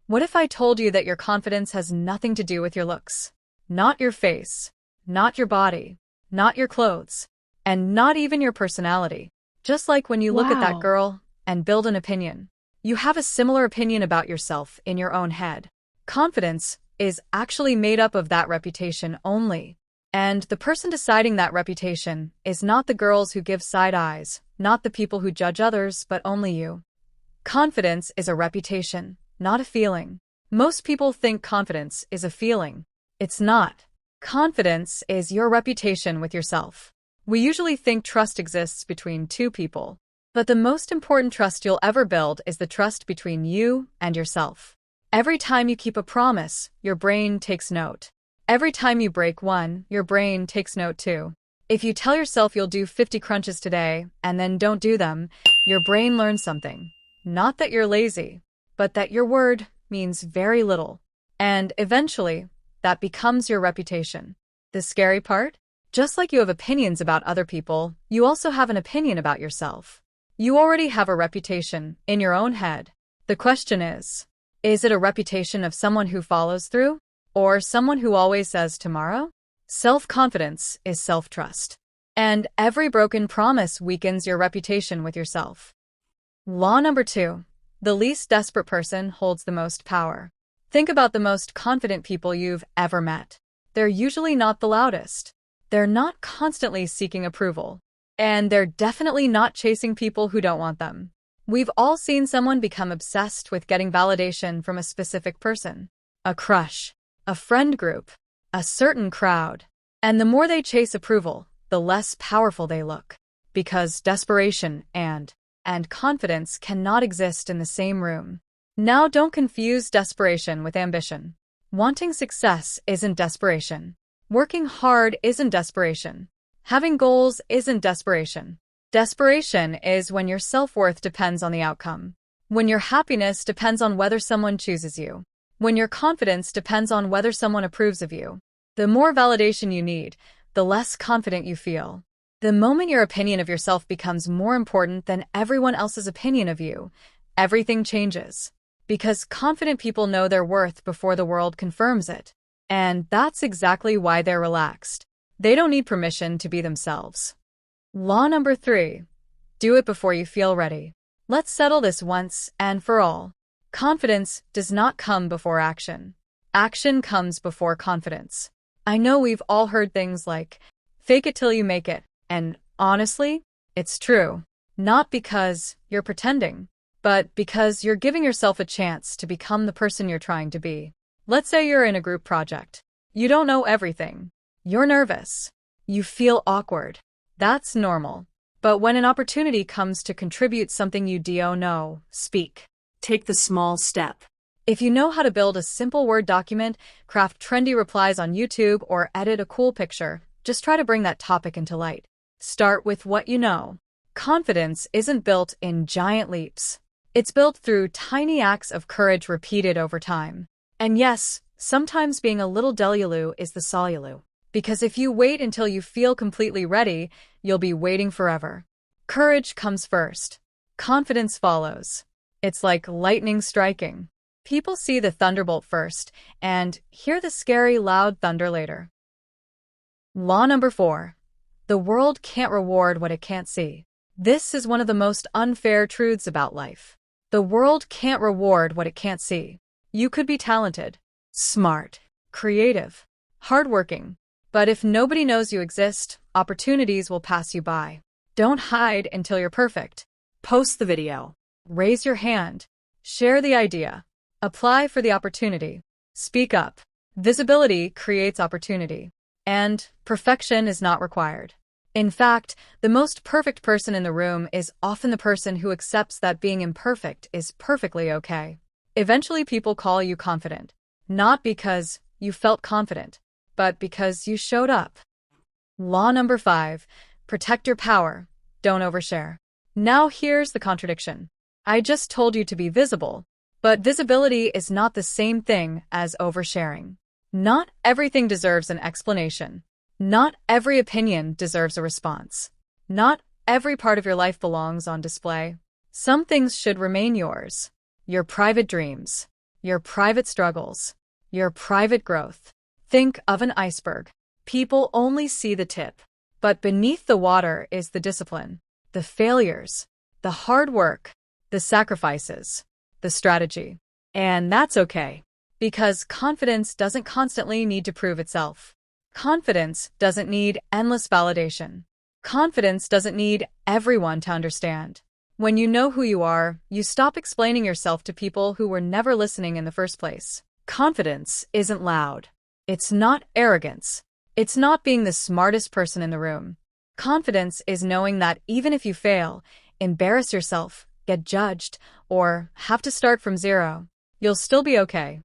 What if I told you that your confidence has nothing to do with your looks? Not your face, not your body, not your clothes, and not even your personality. Just like when you look at that Wow. girl and build an opinion, you have a similar opinion about yourself in your own head. Confidence is actually made up of that reputation only. And the person deciding that reputation is not the girls who give side eyes, not the people who judge others, but only you. Confidence is a reputation, not a feeling. Most people think confidence is a feeling. It's not. Confidence is your reputation with yourself. We usually think trust exists between two people, but the most important trust you'll ever build is the trust between you and yourself. Every time you keep a promise, your brain takes note. Every time you break one, your brain takes note too. If you tell yourself you'll do 50 crunches today and then don't do them, your brain learns something. Not that you're lazy, but that your word means very little. And eventually, that becomes your reputation. The scary part? Just like you have opinions about other people, you also have an opinion about yourself. You already have a reputation in your own head. The question is it a reputation of someone who follows through? Or someone who always says tomorrow? Self-confidence is self-trust. And every broken promise weakens your reputation with yourself. Law number 2. The least desperate person holds the most power. Think about the most confident people you've ever met. They're usually not the loudest. They're not constantly seeking approval. And they're definitely not chasing people who don't want them. We've all seen someone become obsessed with getting validation from a specific person. A crush, a friend group, a certain crowd. And the more they chase approval, the less powerful they look. Because desperation and confidence cannot exist in the same room. Now don't confuse desperation with ambition. Wanting success isn't desperation. Working hard isn't desperation. Having goals isn't desperation. Desperation is when your self-worth depends on the outcome. When your happiness depends on whether someone chooses you. When your confidence depends on whether someone approves of you. The more validation you need, the less confident you feel. The moment your opinion of yourself becomes more important than everyone else's opinion of you, everything changes. Because confident people know their worth before the world confirms it. And that's exactly why they're relaxed. They don't need permission to be themselves. Law number 3. Do it before you feel ready. Let's settle this once and for all. Confidence does not come before action. Action comes before confidence. I know we've all heard things like, fake it till you make it, and honestly, it's true. Not because you're pretending, but because you're giving yourself a chance to become the person you're trying to be. Let's say you're in a group project. You don't know everything. You're nervous. You feel awkward. That's normal. But when an opportunity comes to contribute something you don't know, speak. Take the small step. If you know how to build a simple Word document, craft trendy replies on YouTube, or edit a cool picture, just try to bring that topic into light. Start with what you know. Confidence isn't built in giant leaps. It's built through tiny acts of courage repeated over time. And yes, sometimes being a little delulu is the solulu. Because if you wait until you feel completely ready, you'll be waiting forever. Courage comes first. Confidence follows. It's like lightning striking. People see the thunderbolt first and hear the scary, loud thunder later. Law number 4. The world can't reward what it can't see. This is one of the most unfair truths about life. The world can't reward what it can't see. You could be talented, smart, creative, hardworking, but if nobody knows you exist, opportunities will pass you by. Don't hide until you're perfect. Post the video. Raise your hand. Share the idea. Apply for the opportunity. Speak up. Visibility creates opportunity. And perfection is not required. In fact, the most perfect person in the room is often the person who accepts that being imperfect is perfectly okay. Eventually, people call you confident. Not because you felt confident, but because you showed up. Law number 5. Protect your power. Don't overshare. Now here's the contradiction. I just told you to be visible, but visibility is not the same thing as oversharing. Not everything deserves an explanation. Not every opinion deserves a response. Not every part of your life belongs on display. Some things should remain yours. Your private dreams, your private struggles, your private growth. Think of an iceberg. People only see the tip, but beneath the water is the discipline, the failures, the hard work, the sacrifices, the strategy. And that's okay, because confidence doesn't constantly need to prove itself. Confidence doesn't need endless validation. Confidence doesn't need everyone to understand. When you know who you are, you stop explaining yourself to people who were never listening in the first place. Confidence isn't loud. It's not arrogance. It's not being the smartest person in the room. Confidence is knowing that even if you fail, embarrass yourself, get judged, or have to start from zero, you'll still be okay.